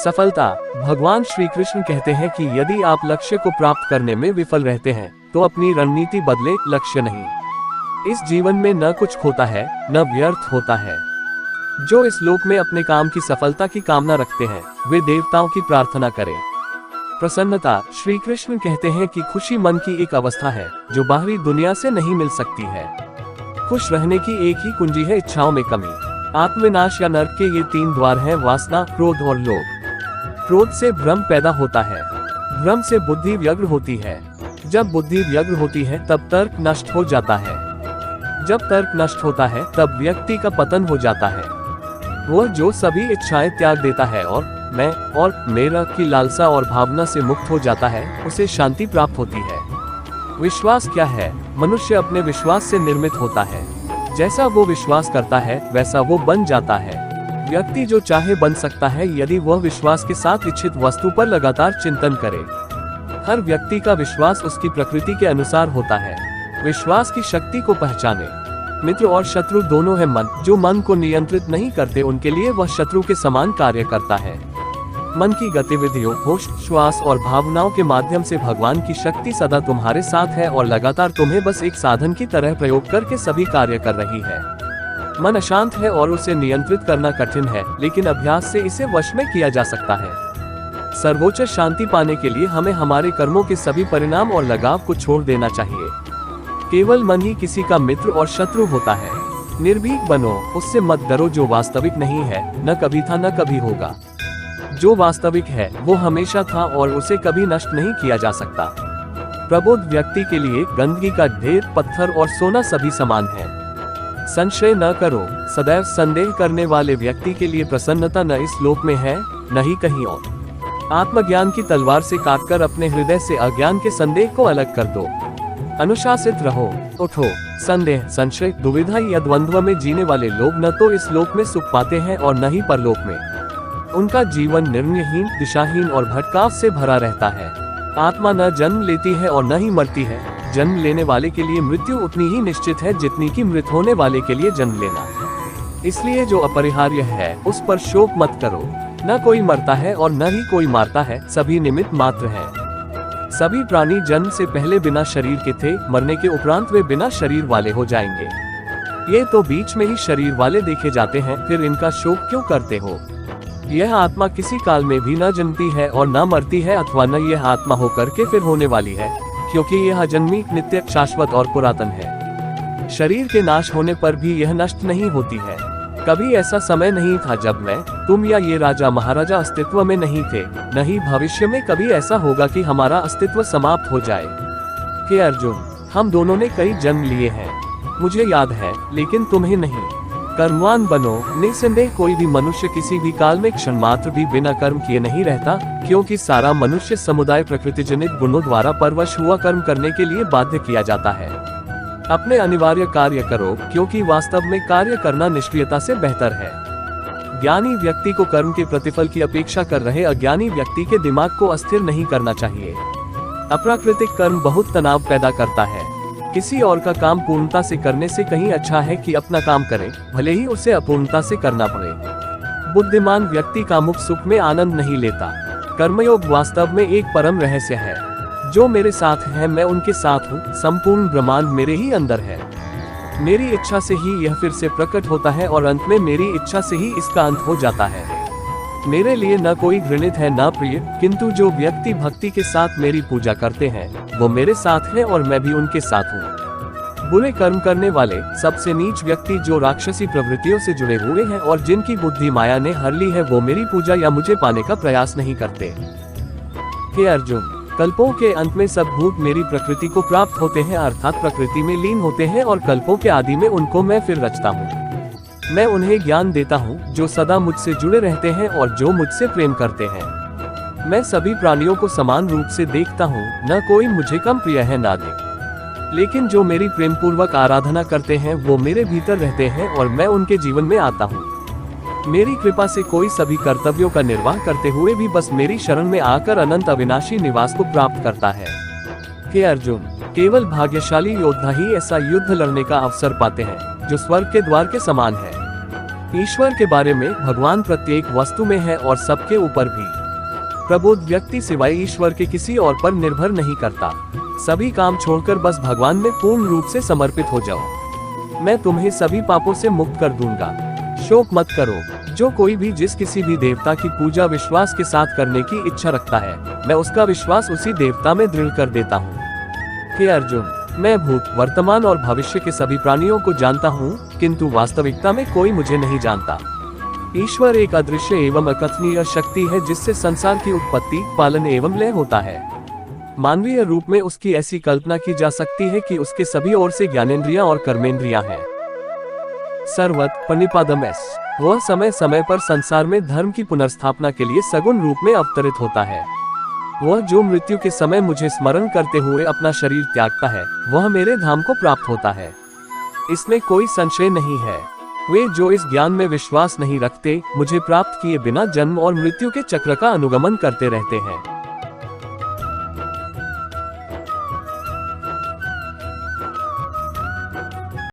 सफलता। भगवान श्री कृष्ण कहते हैं कि यदि आप लक्ष्य को प्राप्त करने में विफल रहते हैं तो अपनी रणनीति बदले, लक्ष्य नहीं। इस जीवन में न कुछ खोता है न व्यर्थ होता है। जो इस लोक में अपने काम की सफलता की कामना रखते हैं वे देवताओं की प्रार्थना करें। प्रसन्नता। श्री कृष्ण कहते हैं कि खुशी मन की एक अवस्था है जो बाहरी दुनिया से नहीं मिल सकती है। खुश रहने की एक ही कुंजी है इच्छाओं में कमी। आत्मविनाश या नरक के ये 3 द्वार हैं, वासना, क्रोध और लोभ। क्रोध से भ्रम पैदा होता है, भ्रम से बुद्धि व्यग्र होती है। जब बुद्धि व्यग्र होती है तब तर्क नष्ट हो जाता है। जब तर्क नष्ट होता है तब व्यक्ति का पतन हो जाता है। वह जो सभी इच्छाएं त्याग देता है और मैं और मेरा की लालसा और भावना से मुक्त हो जाता है, उसे शांति प्राप्त होती है। विश्वास क्या है? मनुष्य अपने विश्वास से निर्मित होता है। जैसा वो विश्वास करता है वैसा वो बन जाता है। व्यक्ति जो चाहे बन सकता है यदि वह विश्वास के साथ इच्छित वस्तु पर लगातार चिंतन करे। हर व्यक्ति का विश्वास उसकी प्रकृति के अनुसार होता है। विश्वास की शक्ति को पहचाने। मित्र और शत्रु दोनों है मन। जो मन को नियंत्रित नहीं करते उनके लिए वह शत्रु के समान कार्य करता है। मन की गतिविधियों, होश, श्वास और भावनाओं के माध्यम से भगवान की शक्ति सदा तुम्हारे साथ है और लगातार तुम्हें बस एक साधन की तरह प्रयोग करके सभी कार्य कर रही है। मन अशांत है और उसे नियंत्रित करना कठिन है, लेकिन अभ्यास से इसे वश में किया जा सकता है। सर्वोच्च शांति पाने के लिए हमें हमारे कर्मों के सभी परिणाम और लगाव को छोड़ देना चाहिए। केवल मन ही किसी का मित्र और शत्रु होता है। निर्भीक बनो, उससे मत डरो जो वास्तविक नहीं है, न कभी था न कभी होगा। जो वास्तविक है वो हमेशा था और उसे कभी नष्ट नहीं किया जा सकता। प्रबुद्ध व्यक्ति के लिए गंदगी का ढेर, पत्थर और सोना सभी समान है। संशय न करो। सदैव संदेह करने वाले व्यक्ति के लिए प्रसन्नता न इस लोक में है न ही कहीं और। आत्मज्ञान की तलवार से काटकर अपने हृदय से अज्ञान के संदेह को अलग कर दो। अनुशासित रहो। उठो। संदेह, संशय, दुविधा या द्वंद्व में जीने वाले लोग न तो इस लोक में सुख पाते हैं और न ही परलोक में। उनका जीवन निर्णयहीन, दिशाहीन और भटकाव से भरा रहता है। आत्मा न जन्म लेती है और न ही मरती है। जन्म लेने वाले के लिए मृत्यु उतनी ही निश्चित है जितनी कि मृत होने वाले के लिए जन्म लेना। इसलिए जो अपरिहार्य है उस पर शोक मत करो। न कोई मरता है और न ही कोई मारता है, सभी निमित्त मात्र हैं। सभी प्राणी जन्म से पहले बिना शरीर के थे, मरने के उपरांत वे बिना शरीर वाले हो जाएंगे। ये तो बीच में ही शरीर वाले देखे जाते हैं, फिर इनका शोक क्यों करते हो? यह आत्मा किसी काल में भी न जन्मती है और न मरती है, अथवा न यह आत्मा होकर के फिर होने वाली है, क्योंकि यह अजन्मी, नित्य, शाश्वत और पुरातन है। शरीर के नाश होने पर भी यह नष्ट नहीं होती है। कभी ऐसा समय नहीं था जब मैं, तुम या ये राजा महाराजा अस्तित्व में नहीं थे, न ही भविष्य में कभी ऐसा होगा कि हमारा अस्तित्व समाप्त हो जाए। हे अर्जुन, हम दोनों ने कई जन्म लिए हैं, मुझे याद है, लेकिन तुम्हें नहीं। कर्मवान बनो। निसंदेह कोई भी मनुष्य किसी भी काल में क्षण मात्र भी बिना कर्म किए नहीं रहता, क्योंकि सारा मनुष्य समुदाय प्रकृतिजनित गुणों द्वारा परवश हुआ कर्म करने के लिए बाध्य किया जाता है। अपने अनिवार्य कार्य करो, क्योंकि वास्तव में कार्य करना निष्क्रियता से बेहतर है। ज्ञानी व्यक्ति को कर्म के प्रतिफल की अपेक्षा कर रहे अज्ञानी व्यक्ति के दिमाग को अस्थिर नहीं करना चाहिए। अप्राकृतिक कर्म बहुत तनाव पैदा करता है। किसी और का काम पूर्णता से करने से कहीं अच्छा है कि अपना काम करे, भले ही उसे अपूर्णता से करना पड़े। बुद्धिमान व्यक्ति का मुख सुख में आनंद नहीं लेता। कर्मयोग वास्तव में एक परम रहस्य है। जो मेरे साथ है मैं उनके साथ हूँ, संपूर्ण ब्रह्मांड मेरे ही अंदर है। मेरी इच्छा से ही यह फिर से प्रकट होता है और अंत में मेरी इच्छा से ही इसका अंत हो जाता है। मेरे लिए न कोई घृणित है न प्रिय, किंतु जो व्यक्ति भक्ति के साथ मेरी पूजा करते हैं वो मेरे साथ हैं और मैं भी उनके साथ हूँ। बुरे कर्म करने वाले, सबसे नीच व्यक्ति जो राक्षसी प्रवृत्तियों से जुड़े हुए हैं और जिनकी बुद्धि माया ने हर ली है, वो मेरी पूजा या मुझे पाने का प्रयास नहीं करते। हे अर्जुन, कल्पों के अंत में सब भूत मेरी प्रकृति को प्राप्त होते हैं, अर्थात प्रकृति में लीन होते हैं, और कल्पों के आदि में उनको मैं फिर रचता हूँ। मैं उन्हें ज्ञान देता हूँ जो सदा मुझसे जुड़े रहते हैं और जो मुझसे प्रेम करते हैं। मैं सभी प्राणियों को समान रूप से देखता हूँ, न कोई मुझे कम प्रिय है न अधिक। लेकिन जो मेरी प्रेम पूर्वक आराधना करते हैं वो मेरे भीतर रहते हैं और मैं उनके जीवन में आता हूँ। मेरी कृपा से कोई सभी कर्तव्यों का निर्वाह करते हुए भी बस मेरी शरण में आकर अनंत अविनाशी निवास को प्राप्त करता है। हे अर्जुन, केवल भाग्यशाली योद्धा ही ऐसा युद्ध लड़ने का अवसर पाते हैं जो स्वर्ग के द्वार के समान है। ईश्वर के बारे में भगवान प्रत्येक वस्तु में है और सबके ऊपर भी। प्रबुद्ध व्यक्ति सिवाय ईश्वर के किसी और पर निर्भर नहीं करता। सभी काम छोड़कर बस भगवान में पूर्ण रूप से समर्पित हो जाओ। मैं तुम्हें सभी पापों से मुक्त कर दूंगा। शोक मत करो। जो कोई भी जिस किसी भी देवता की पूजा विश्वास के साथ करने की इच्छा रखता है, मैं उसका विश्वास उसी देवता में दृढ़ कर देता हूँ। हे अर्जुन, मैं भूत, वर्तमान और भविष्य के सभी प्राणियों को जानता हूँ, किंतु वास्तविकता में कोई मुझे नहीं जानता। ईश्वर एक अदृश्य एवं अकथनीय शक्ति है जिससे संसार की उत्पत्ति, पालन एवं लय होता है। मानवीय रूप में उसकी ऐसी कल्पना की जा सकती है कि उसके सभी ओर से ज्ञानेंद्रियां और कर्मेंद्रियां हैं। सर्वत पनिपादम एस, वह समय समय पर संसार में धर्म की पुनर्स्थापना के लिए सगुण रूप में अवतरित होता है। वह जो मृत्यु के समय मुझे स्मरण करते हुए अपना शरीर त्यागता है, वह मेरे धाम को प्राप्त होता है। इसमें कोई संशय नहीं है। वे जो इस ज्ञान में विश्वास नहीं रखते, मुझे प्राप्त किए बिना जन्म और मृत्यु के चक्र का अनुगमन करते रहते हैं।